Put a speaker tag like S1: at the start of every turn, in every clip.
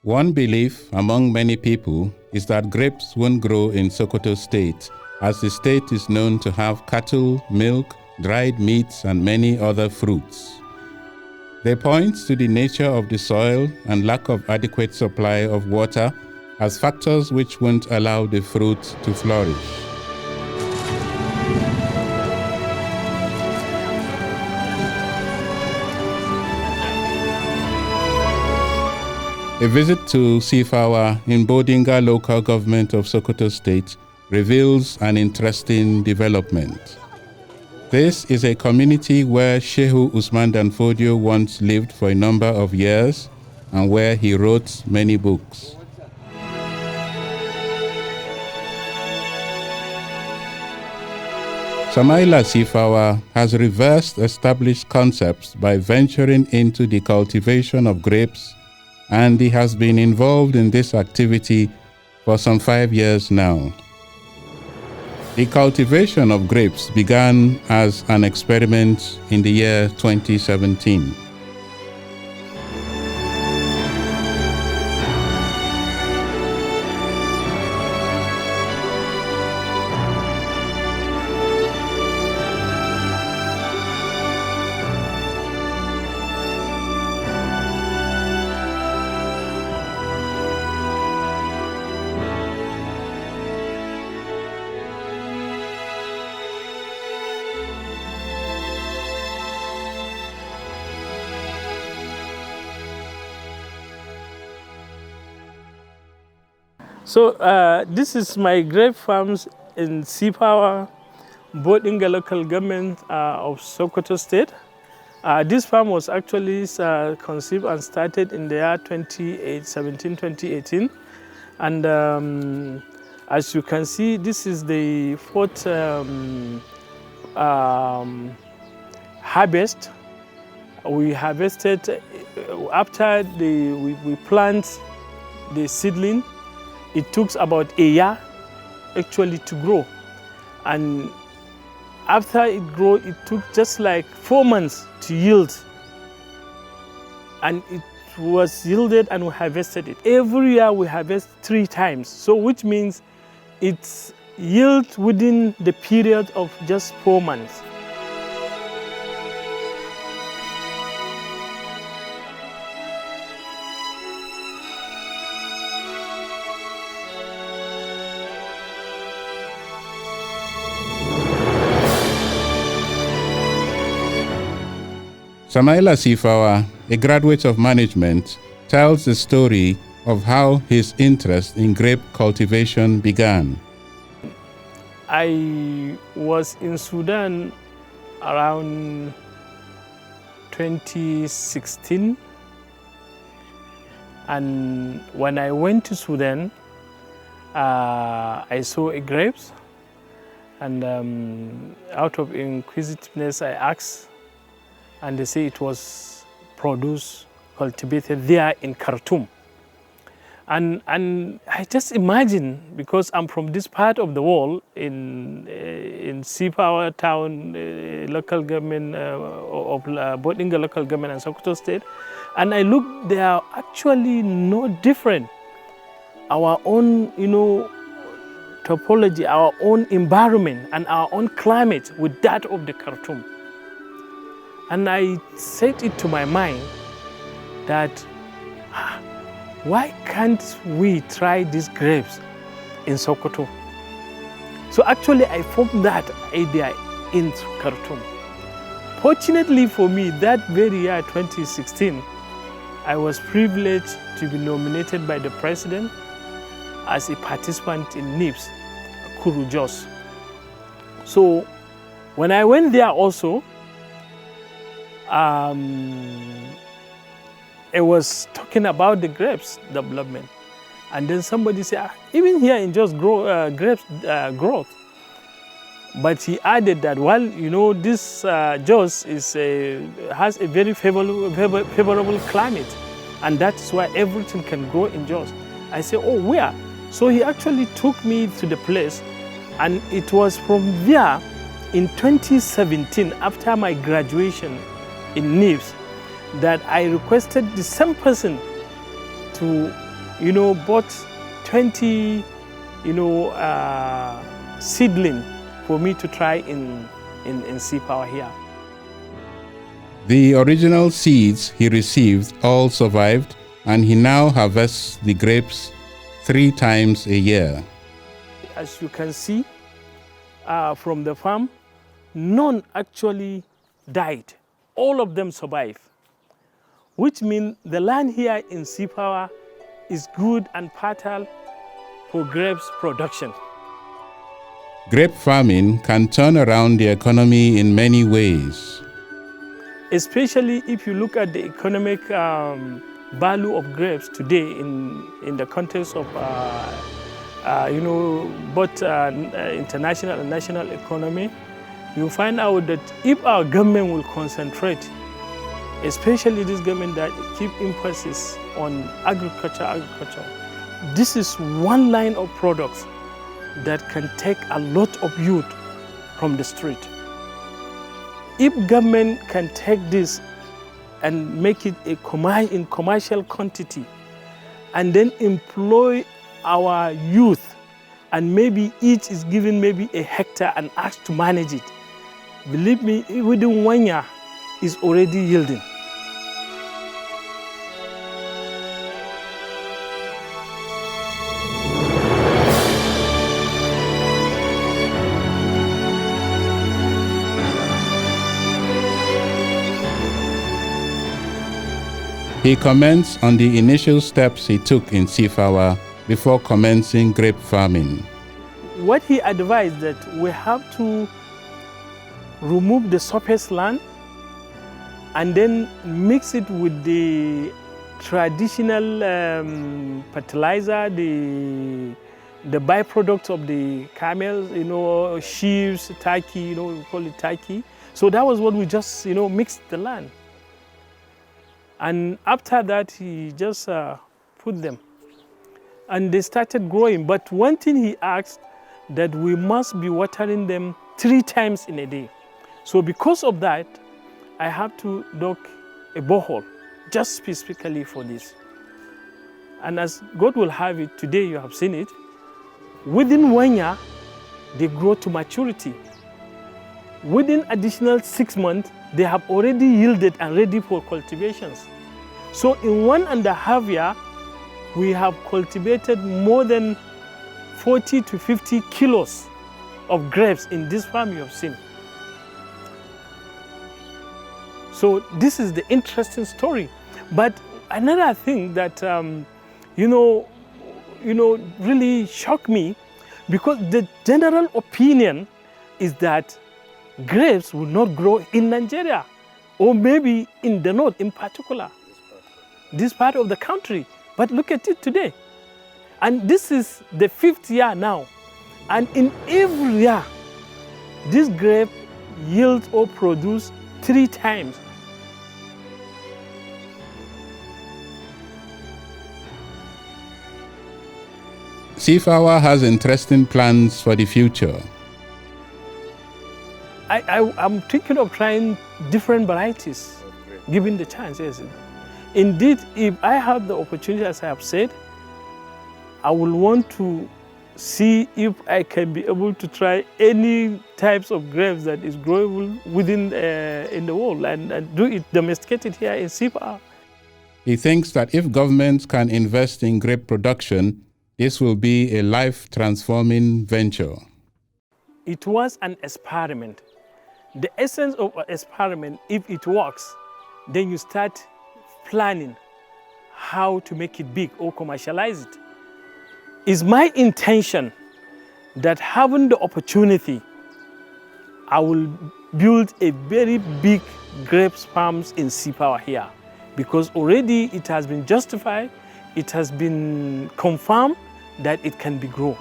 S1: One belief among many people is that grapes won't grow in Sokoto State, as the state is known to have cattle, milk, dried meats, and many other fruits. They point to the nature of the soil and lack of adequate supply of water as factors which won't allow the fruit to flourish. A visit to Sifawa in Bodinga local government of Sokoto State reveals an interesting development. This is a community where Shehu Usman Danfodio once lived for a number of years and where he wrote many books. Samaila Sifawa has reversed established concepts by venturing into the cultivation of grapes, and he has been involved in this activity for some 5 years now. The cultivation of grapes began as an experiment in the year 2017.
S2: So this is my grape farms in Sifawa, Bodinga local government of Sokoto State. This farm was actually conceived and started in the year 2018. And as you can see, this is the fourth harvest. We harvested after we plant the seedling. It took about a year actually to grow. And after it grew, it took just like 4 months to yield. And it was yielded and we harvested it. Every year we harvest 3 times. So which means it's yield within the period of just 4 months.
S1: Samaila Sifawa, a graduate of management, tells the story of how his interest in grape cultivation began.
S2: I was in Sudan around 2016, and when I went to Sudan, I saw a grapes, and out of inquisitiveness I asked, and they say it was produced, cultivated there in Khartoum. And I just imagine, because I'm from this part of the world, in Sifawa town, local government of Bodinga local government and Sokoto State, and I look, they are actually no different. Our own, topology, our own environment, and our own climate with that of the Khartoum. And I set it to my mind that why can't we try these grapes in Sokoto? So actually I formed that idea in Khartoum. Fortunately for me, that very year, 2016, I was privileged to be nominated by the president as a participant in NIPS, Kuru Jos. So when I went there also, I was talking about the grapes development, and then somebody said, even here in Jos grapes growth. But he added that, well, this Jos has a very favorable climate, and that's why everything can grow in Jos. I said, oh, where? So he actually took me to the place, and it was from there in 2017, after my graduation in NIPS, that I requested the same person to bought 20, seedling for me to try in Sifawa here.
S1: The original seeds he received all survived, and he now harvests the grapes 3 times a year.
S2: As you can see from the farm, none actually died. All of them survived, which means the land here in Sifawa is good and fertile for grapes production.
S1: Grape farming can turn around the economy in many ways.
S2: Especially if you look at the economic value of grapes today in the context of both international and national economy, you find out that if our government will concentrate, especially this government that keep emphasis on agriculture, this is one line of products that can take a lot of youth from the street. If government can take this and make it in commercial quantity, and then employ our youth, and maybe each is given maybe a hectare and asked to manage it, believe me, within 1 year is already yielding.
S1: He comments on the initial steps he took in Sifawa before commencing grape farming.
S2: What he advised that we have to remove the surface land and then mix it with the traditional fertilizer, the byproducts of the camels, sheaves, turkey, we call it turkey. So that was what we just, mixed the land. And after that, he just put them. And they started growing. But one thing he asked, that we must be watering them 3 times in a day. So because of that, I have to dig a borehole, just specifically for this. And as God will have it, today you have seen it, within 1 year, they grow to maturity. Within additional 6 months, they have already yielded and ready for cultivations. So in 1.5 years, we have cultivated more than 40 to 50 kilos of grapes in this farm you have seen. So this is the interesting story. But another thing that, really shocked me, because the general opinion is that grapes will not grow in Nigeria, or maybe in the north in particular, this part of the country. But look at it today. And this is the 5th year now. And in every year, this grape yields or produce 3 times.
S1: Sifawa has interesting plans for the future.
S2: I'm thinking of trying different varieties, given the chance, yes. Indeed, if I have the opportunity, as I have said, I will want to see if I can be able to try any types of grapes that is growable within in the world and do it, domesticate it here in Sifawa.
S1: He thinks that if governments can invest in grape production, this will be a life-transforming venture.
S2: It was an experiment. The essence of an experiment, if it works, then you start planning how to make it big or commercialize it. It's my intention that having the opportunity, I will build a very big grapes farms in Sifawa here, because already it has been justified, it has been confirmed that it can be grown.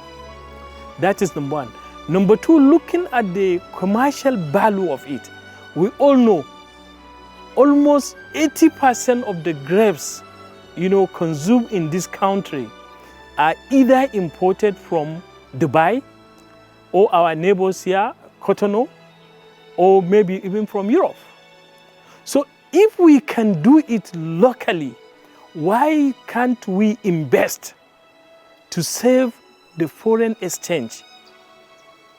S2: That is number one. Number two, looking at the commercial value of it, we all know almost 80% of the grapes, consumed in this country are either imported from Dubai or our neighbors here, Cotonou, or maybe even from Europe. So if we can do it locally, why can't we invest to save the foreign exchange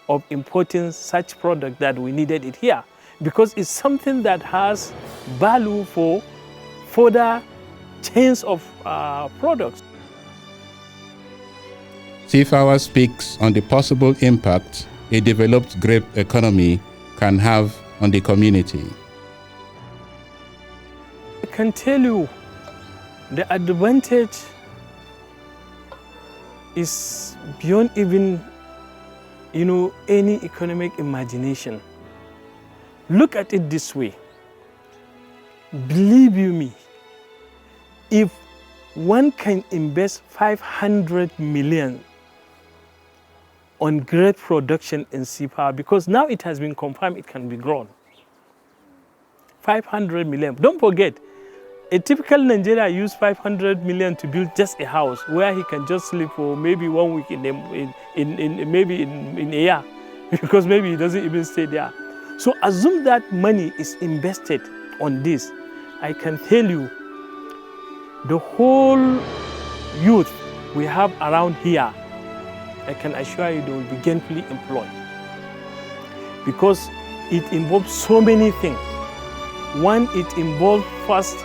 S2: of importing such product that we needed it here? Because it's something that has value for further chains of products.
S1: Sifawa speaks on the possible impact a developed grape economy can have on the community.
S2: I can tell you the advantage is beyond even, any economic imagination. Look at it this way. Believe you me, if one can invest 500 million on grape production in Sifawa, because now it has been confirmed it can be grown. 500 million. Don't forget, a typical Nigeria use 500 million to build just a house where he can just sleep for maybe 1 week in a year, because maybe he doesn't even stay there. So assume that money is invested on this. I can tell you, the whole youth we have around here, I can assure you they will be gainfully employed, because it involves so many things. One, it involves first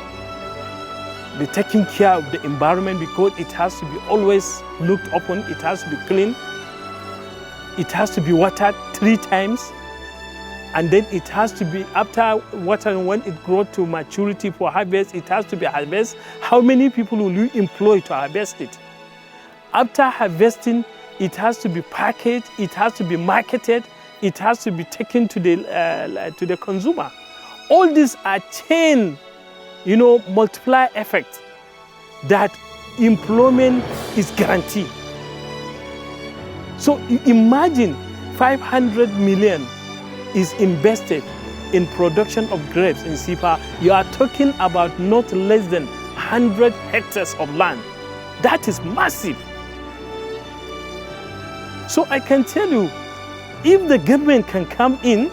S2: the taking care of the environment, because it has to be always looked upon, it has to be clean, it has to be watered 3 times, and then it has to be, after watering, when it grows to maturity for harvest, it has to be harvested. How many people will you employ to harvest it? After harvesting, it has to be packaged, it has to be marketed, it has to be taken to the consumer. All these are chain, multiply effect that employment is guaranteed. So imagine 500 million is invested in production of grapes in Sifawa. You are talking about not less than 100 hectares of land. That is massive. So I can tell you, if the government can come in,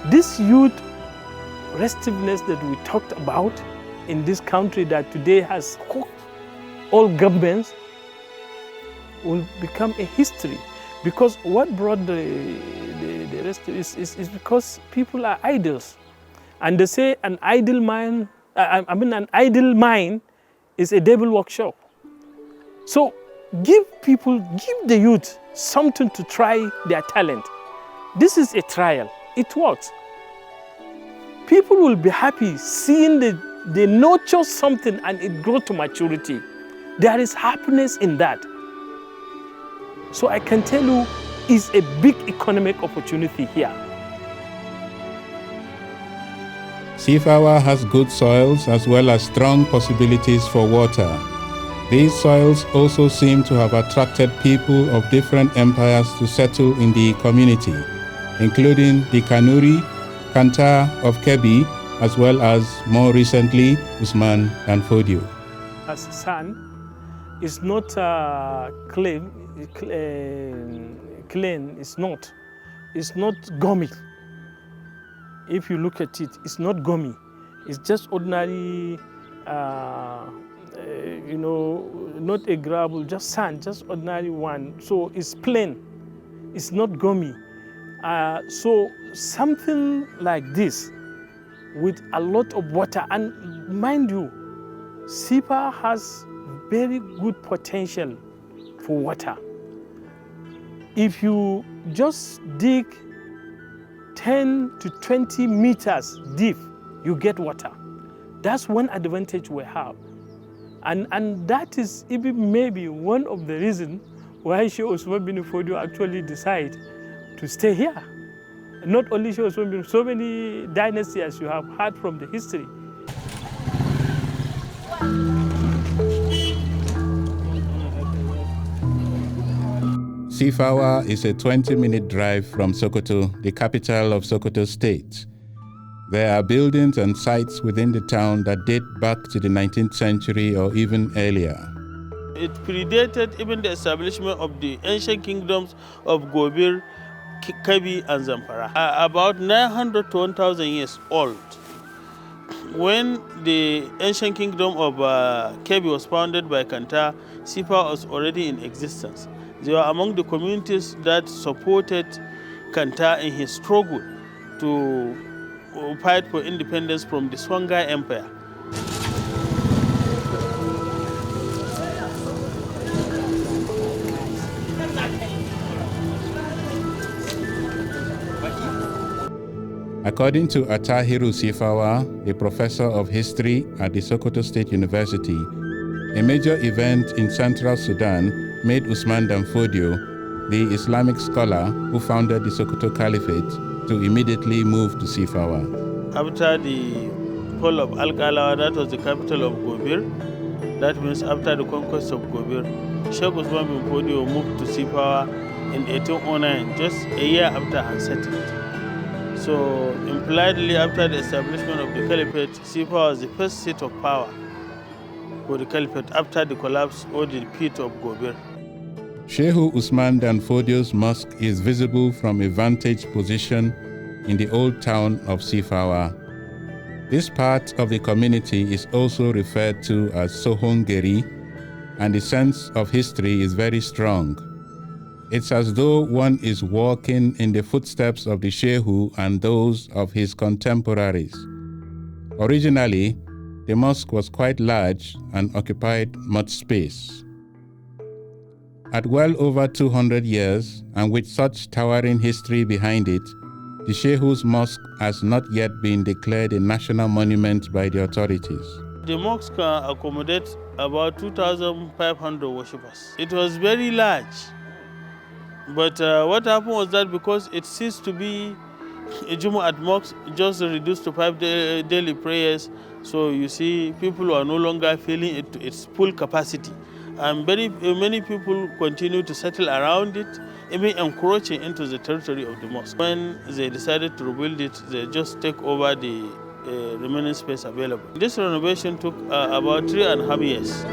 S2: this youth restiveness that we talked about in this country that today has cooked all governments will become a history. Because what brought the rest is because people are idols. And they say an idle mind, an idle mind is a devil workshop. So give the youth something to try their talent. This is a trial, it works. People will be happy seeing they nurture something and it grows to maturity. There is happiness in that. So I can tell you, it's a big economic opportunity here.
S1: Sifawa has good soils as well as strong possibilities for water. These soils also seem to have attracted people of different empires to settle in the community, including the Kanuri, Kanta of Kebbi, as well as, more recently, Usman and Fodio.
S2: As sand is not clean, it's not gummy. If you look at it, it's not gummy. It's just ordinary, not a gravel, just sand, just ordinary one. So it's plain, it's not gummy. So something like this with a lot of water, and mind you, Sifawa has very good potential for water. If you just dig 10 to 20 meters deep, you get water. That's one advantage we have. And that is even maybe one of the reasons why Sheikh Usman bin Fodio actually decided to stay here. Not only Sheikh Usman bin, so many dynasties you have heard from the history.
S1: Sifawa is a 20-minute drive from Sokoto, the capital of Sokoto State. There are buildings and sites within the town that date back to the 19th century or even earlier.
S3: It predated even the establishment of the ancient kingdoms of Gobir, Kebbi, and Zamfara. About 900 to 1,000 years old. When the ancient kingdom of Kebbi was founded by Kanta, Sifawa was already in existence. They were among the communities that supported Kanta in his struggle to fight for independence from the Songhai Empire.
S1: According to Atahiru Sifawa, a professor of history at the Sokoto State University, a major event in central Sudan made Usman Danfodio, the Islamic scholar who founded the Sokoto Caliphate, to immediately move to Sifawa.
S3: After the fall of Al-Qalawa, that was the capital of Gobir. That means after the conquest of Gobir, Sheikh Usman bin Fodio moved to Sifawa in 1809, just a year after unsettlement. So impliedly, after the establishment of the Caliphate, Sifawa was the first seat of power for the Caliphate after the collapse or the defeat of Gobir.
S1: Sheikh Usman Danfodio's mosque is visible from a vantage position in the old town of Sifawa. This part of the community is also referred to as Sohongeri, and the sense of history is very strong. It's as though one is walking in the footsteps of the Shehu and those of his contemporaries. Originally, the mosque was quite large and occupied much space. At well over 200 years, and with such towering history behind it, the Shehu's mosque has not yet been declared a national monument by the authorities.
S3: The mosque can accommodate about 2,500 worshippers. It was very large. But what happened was that because it ceased to be a Jumu'at mosque, just reduced to 5 daily prayers, so you see people are no longer feeling it to its full capacity. And many people continue to settle around it, even encroaching into the territory of the mosque. When they decided to rebuild it, they just take over the remaining space available. This renovation took about 3.5 years.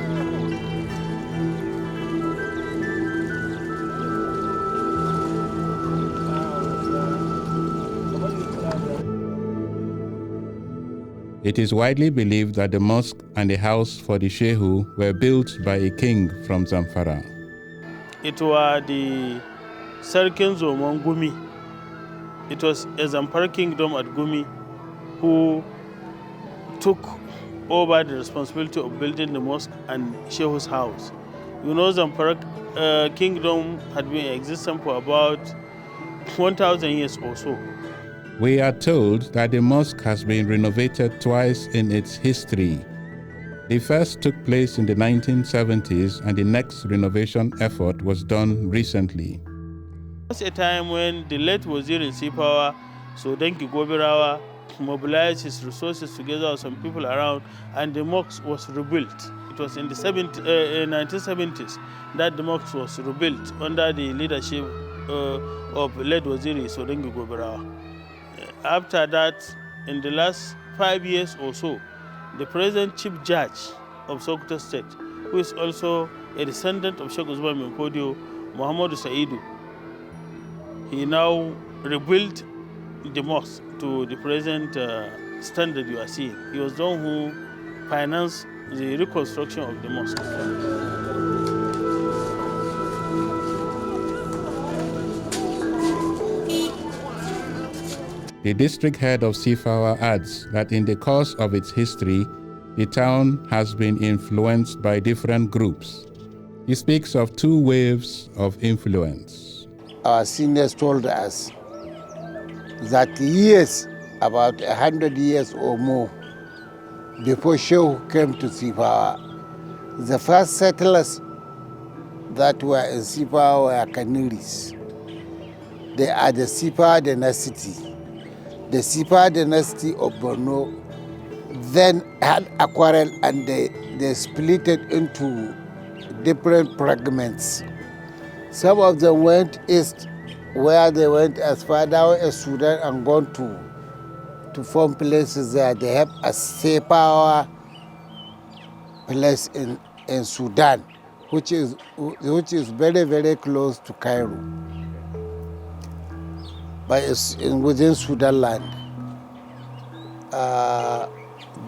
S1: It is widely believed that the mosque and the house for the Shehu were built by a king from Zamfara.
S3: It was the Sarkin Zomon Gumi. It was a Zamfara kingdom at Gumi who took over the responsibility of building the mosque and Shehu's house. You know, Zamfara kingdom had been in existence for about 1,000 years or so.
S1: We are told that the mosque has been renovated twice in its history. The first took place in the 1970s, and the next renovation effort was done recently.
S3: There was a time when the late Wazir in Sifawa, so Denki Gobirawa, mobilized his resources together with some people around, and the mosque was rebuilt. It was in the 1970s that the mosque was rebuilt under the leadership of late Wazir Sodengi Gobirawa. After that, in the last 5 years or so, the present chief judge of Sokoto State, who is also a descendant of Sheikh Usman bin Fodio, Muhammadu Saidu, he now rebuilt the mosque to the present standard you are seeing. He was the one who financed the reconstruction of the mosque.
S1: The district head of Sifawa adds that in the course of its history, the town has been influenced by different groups. He speaks of 2 waves of influence.
S4: Our seniors told us that years, about 100 years or more, before Shehu came to Sifawa, the first settlers that were in Sifawa were Kaniris. They are the Sifawa dynasty. The Sifawa dynasty of Borno then had a quarrel, and they split it into different fragments. Some of them went east, where they went as far down as Sudan and gone to form places there. They have a Sifawa place in Sudan, which is very, very close to Cairo. But it's within Sudan land.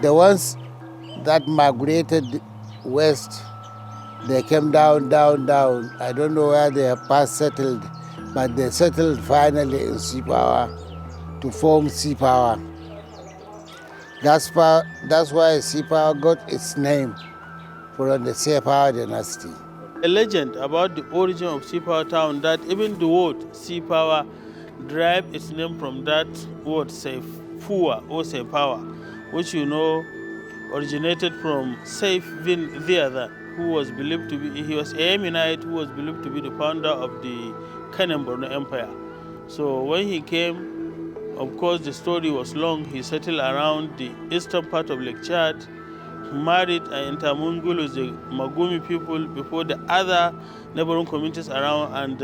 S4: The ones that migrated west, they came down, down, down. I don't know where they have past settled, but they settled finally in Sifawa to form Sifawa. That's why Sifawa got its name from the Sifawa dynasty.
S3: A legend about the origin of Sifawa town that even the word Sifawa derived its name from that word Sifawa or Sifawa, which originated from Saif bin Ziyad, who was believed to be, he was a Yemenite who was believed to be the founder of the Kanem Borno Empire. So when he came, of course the story was long, he settled around the eastern part of Lake Chad, married and intermingled with the Magumi people before the other neighboring communities around, and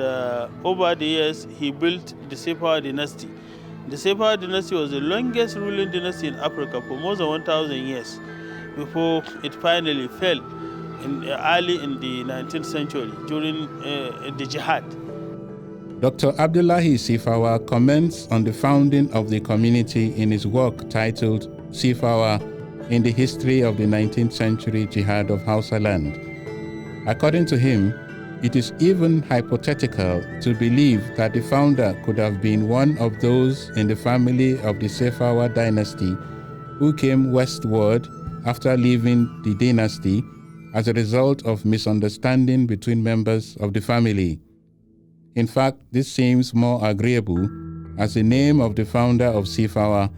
S3: over the years he built the Sifawa dynasty. The Sifawa dynasty was the longest ruling dynasty in Africa for more than 1,000 years before it finally fell early in the 19th century during the jihad.
S1: Dr. Abdullahi Sifawa comments on the founding of the community in his work titled Sifawa in the History of the 19th Century Jihad of Hausa Land. According to him, it is even hypothetical to believe that the founder could have been one of those in the family of the Sifawa dynasty who came westward after leaving the dynasty as a result of misunderstanding between members of the family. In fact, this seems more agreeable, as the name of the founder of Sifawa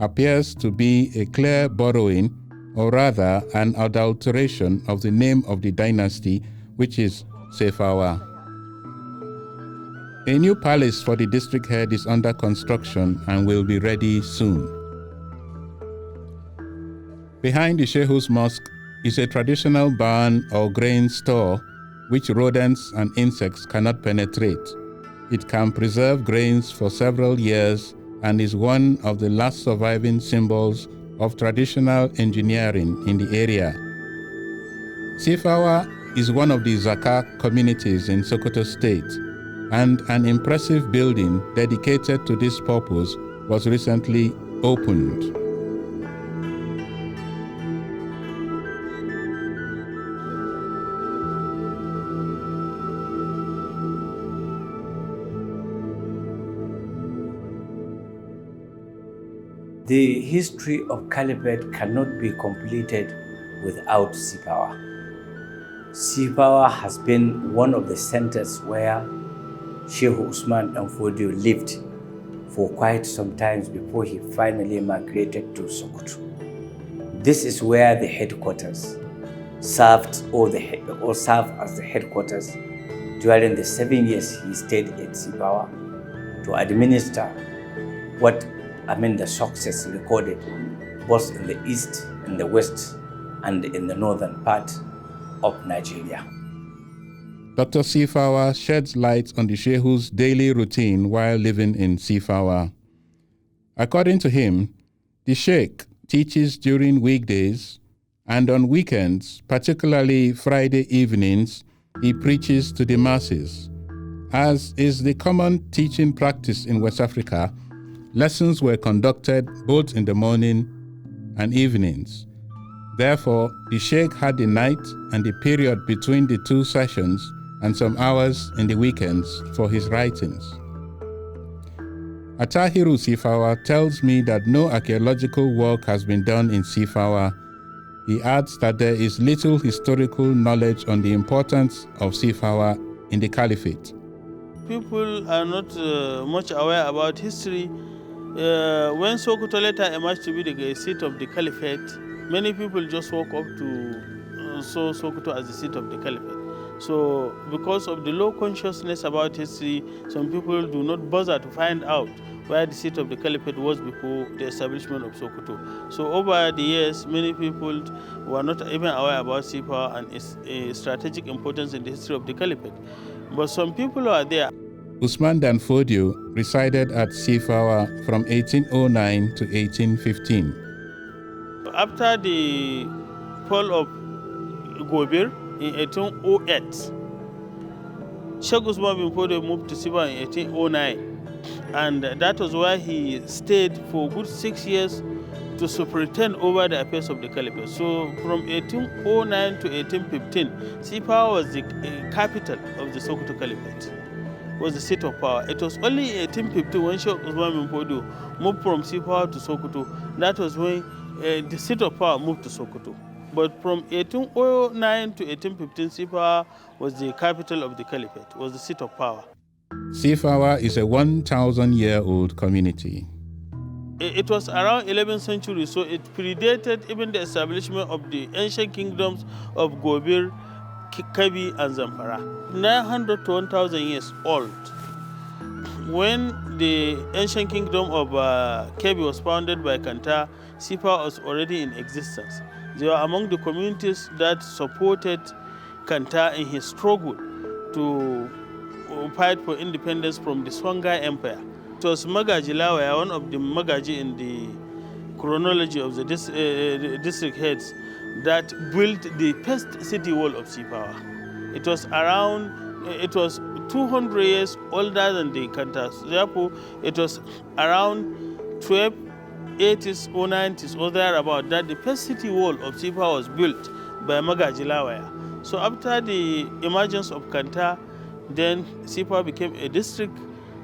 S1: appears to be a clear borrowing, or rather an adulteration of the name of the dynasty, which is Sifawa. A new palace for the district head is under construction and will be ready soon. Behind the Shehus Mosque is a traditional barn or grain store which rodents and insects cannot penetrate. It can preserve grains for several years and is one of the last surviving symbols of traditional engineering in the area. Sifawa is one of the Zaka communities in Sokoto State, and an impressive building dedicated to this purpose was recently opened.
S5: The history of Caliphate cannot be completed without Sifawa. Sifawa has been one of the centers where Sheikh Usman and Fodio lived for quite some time before he finally migrated to Sokoto. This is where the headquarters served as the headquarters during the 7 years he stayed at Sifawa to administer the success recorded both in the east, in the west, and in the northern part of Nigeria.
S1: Dr. Sifawa sheds light on the Sheikh's daily routine while living in Sifawa. According to him, the Sheikh teaches during weekdays, and on weekends, particularly Friday evenings, he preaches to the masses. As is the common teaching practice in West Africa, lessons were conducted both in the morning and evenings. Therefore, the Sheikh had the night and the period between the two sessions and some hours in the weekends for his writings. Atahiru Sifawa tells me that no archaeological work has been done in Sifawa. He adds that there is little historical knowledge on the importance of Sifawa in the Caliphate.
S3: People are not much aware about history. When Sokoto later emerged to be the seat of the Caliphate, many people just woke up to saw Sokoto as the seat of the Caliphate. So because of the low consciousness about history, some people do not bother to find out where the seat of the Caliphate was before the establishment of Sokoto. So over the years, many people were not even aware about Sifawa and its strategic importance in the history of the Caliphate. But some people are there.
S1: Usman Dan Fodio resided at Sifawa from 1809 to 1815.
S3: After the fall of Gobir in 1808, Sheikh Usman bin Fodio moved to Sifawa in 1809, and that was where he stayed for a good 6 years to superintend over the affairs of the caliphate. So from 1809 to 1815, Sifawa was the capital of the Sokoto Caliphate, was the seat of power. It was only in 1850 when Sheikh Usman bin Fodio moved from Sifawa to Sokoto. That was when the seat of power moved to Sokoto. But from 1809 to 1815, Sifawa was the capital of the caliphate, was the seat of power.
S1: Sifawa is a 1,000-year-old community.
S3: It was around 11th century, so it predated even the establishment of the ancient kingdoms of Gobir, Kabi, and Zamfara. 900 to 1,000 years old. When the ancient kingdom of Kabi was founded by Kanta, Sifawa was already in existence. They were among the communities that supported Kanta in his struggle to fight for independence from the Songhai Empire. It was Magaji Lawaya, one of the Magaji in the chronology of the district heads, that built the first city wall of Sifawa. It was 200 years older than the Kanta. Therefore, it was around 1280s or 90s or thereabout that the first city wall of Sifawa was built by Magaji Lawaya. So after the emergence of Kanta, then Sifawa became a district,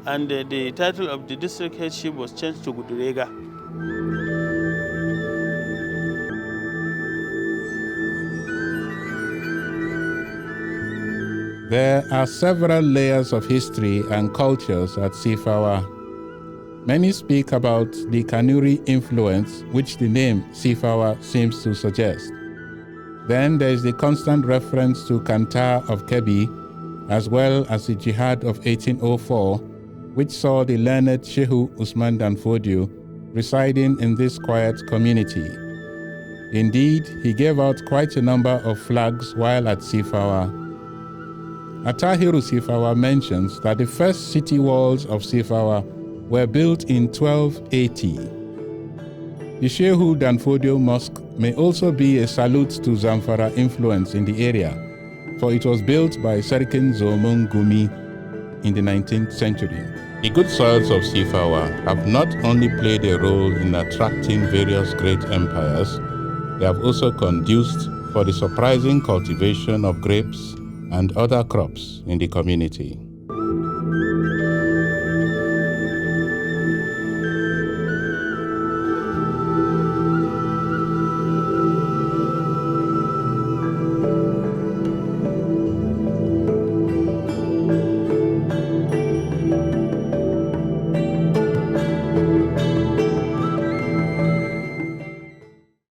S3: and the title of the district headship was changed to Gudurega.
S1: There are several layers of history and cultures at Sifawa. Many speak about the Kanuri influence, which the name Sifawa seems to suggest. Then there is the constant reference to Kanta of Kebi, as well as the Jihad of 1804, which saw the learned Shehu Usman Dan Fodio residing in this quiet community. Indeed, he gave out quite a number of flags while at Sifawa. Atahiru Sifawa mentions that the first city walls of Sifawa were built in 1280. The Shehu Dan Fodio Mosque may also be a salute to Zamfara influence in the area, for it was built by Serikin Zomon Gumi in the 19th century. The good soils of Sifawa have not only played a role in attracting various great empires, they have also conduced for the surprising cultivation of grapes and other crops in the community.